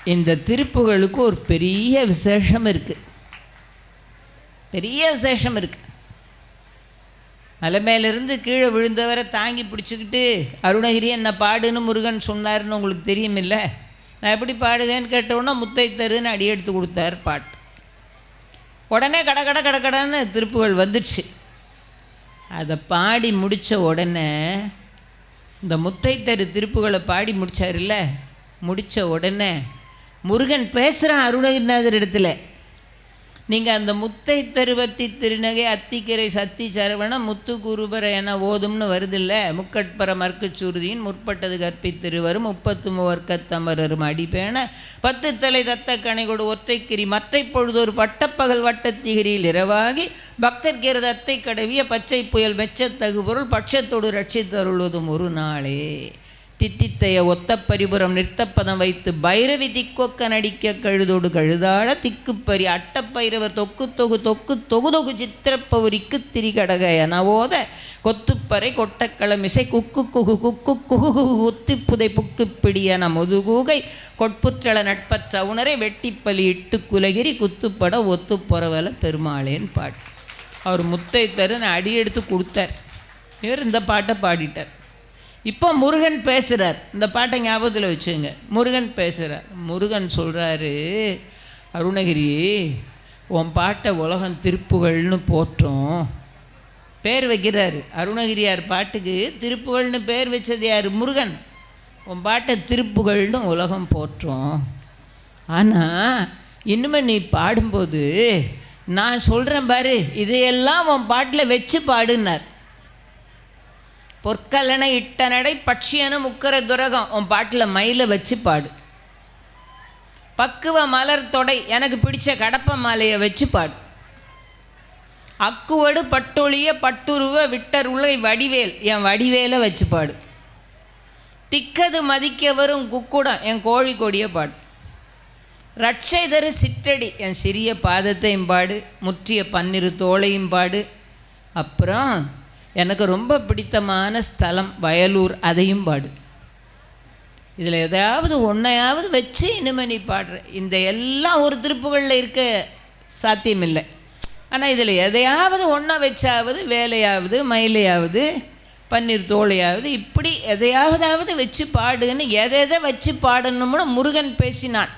இந்த திருப்புகளுக்கு ஒரு பெரிய விசேஷம் இருக்குது. பெரிய விசேஷம் இருக்குது. மலை மேலேருந்து கீழே விழுந்தவரை தாங்கி பிடிச்சிக்கிட்டு அருணகிரி என்ன பாடுன்னு முருகன் சொன்னார்னு உங்களுக்கு தெரியுமில்ல. நான் எப்படி பாடுவேன்னு கேட்டவுடனே முத்தைத்தருன்னு அடி எடுத்து கொடுத்தார் பாட்டு. உடனே கடன்னு திருப்புகள் வந்துடுச்சு. அதை பாடி முடித்த உடனே இந்த முத்தைத்தரு திருப்புகளை பாடி முடித்தார்ல, முடித்த உடனே முருகன் பேசுகிறான் அருணகிரிநாதர் இடத்துல. நீங்கள் அந்த முத்தை தருவத்தி திருநகை அத்திக்கரை சத்தி சரவண முத்து குருபர என ஓதும்னு வருதில்ல. முக்கட்பர மர்க்குச்சூர்தியின் முற்பட்டது கற்பித்திருவரும் 33 வர்க்கத்தமரரும் அடிப்பேன 10 தலை தத்த கணைகொடு ஒற்றைக்கிரி மற்றை பொழுதொரு பட்டப்பகல் வட்டத்திகிரியில் இரவாகி பக்தர்கிறது அத்தை கடவிய பச்சை புயல் மெச்சத்தகு பொருள் பட்சத்தோடு ரட்சித்தருள்வதும் ஒரு நாளே. தித்தித்தைய ஒத்த பரிபுரம் நிறுத்தப்பதம் வைத்து பைரவி திக்கொக்க நடிக்க கழுதோடு கழுதாட திக்குப்பரி அட்டப்பைரவர் தொக்கு தொகு தொக்கு தொகு தொகு சித்திரப்பவுரிக்கு திரிகடக எனவோத கொத்துப்பறை கொட்டக்களமிசை குக்கு குகு குக்கு குகு குகு குத்திப்புதை புக்குப்பிடி என முதுகூகை கொட்புற்றள நட்பற்ற உணரை வெட்டிப்பலி இட்டு குலகிரி குத்துப்பட ஒத்து பொறவல பெருமாளேன்னு பாட்டு. அவர் முத்தைத்தருன்னு அடி எடுத்து கொடுத்தார். இவர் இந்த பாட்டை பாடிட்டார். இப்போ முருகன் பேசுகிறார். இந்த பாட்டை ஞாபகத்தில் வச்சுங்க. முருகன் பேசுகிறார். முருகன் சொல்கிறாரு, அருணகிரி உன் பாட்டை உலகம் திருப்புகள்னு போற்றும் பேர் வைக்கிறாரு. அருணகிரியார் பாட்டுக்கு திருப்புகள்னு பேர் வச்சது யார்? முருகன். உன் பாட்டை திருப்புகள்னு உலகம் போற்றும். ஆனால் இனிமேல் நீ பாடும்போது நான் சொல்கிறேன் பாரு, இதையெல்லாம் உன் பாட்டில் வச்சு பாடுனார். பொற்கலனை இட்ட நடை பட்சியன முக்கர துரகம் உன் பாட்டில் மயிலை வச்சு பாடு. பக்குவ மலர் தொடை எனக்கு பிடிச்ச கடப்ப மாலையை வச்சு பாடு. அக்குவடு பட்டொழிய பட்டுருவ விட்டருளை வடிவேல் என் வடிவேலை வச்சு பாடு. திக்கது மதிக்க வரும் குக்குடம் என் கோழி கொடியை பாடு. ரட்சை தரு சிற்றடி என் சிறிய பாதத்தையும் பாடு. முற்றிய 12 தோளையும் பாடு. அப்புறம் எனக்கு ரொம்ப பிடித்தமான ஸ்தலம் வயலூர், அதையும் பாடு. இதில் எதையாவது ஒன்றையாவது வச்சு இனிமேல் நீ பாடுற. இந்த எல்லாம் ஒரு திருப்புகளில் இருக்க சாத்தியமில்லை. ஆனால் இதில் எதையாவது ஒன்றா வச்சாவது வேலையாவது மயிலையாவது 12 தோளையாவது இப்படி எதையாவதாவது வச்சு பாடுன்னு எதை வச்சு பாடணும்னு முருகன் பேசினான்.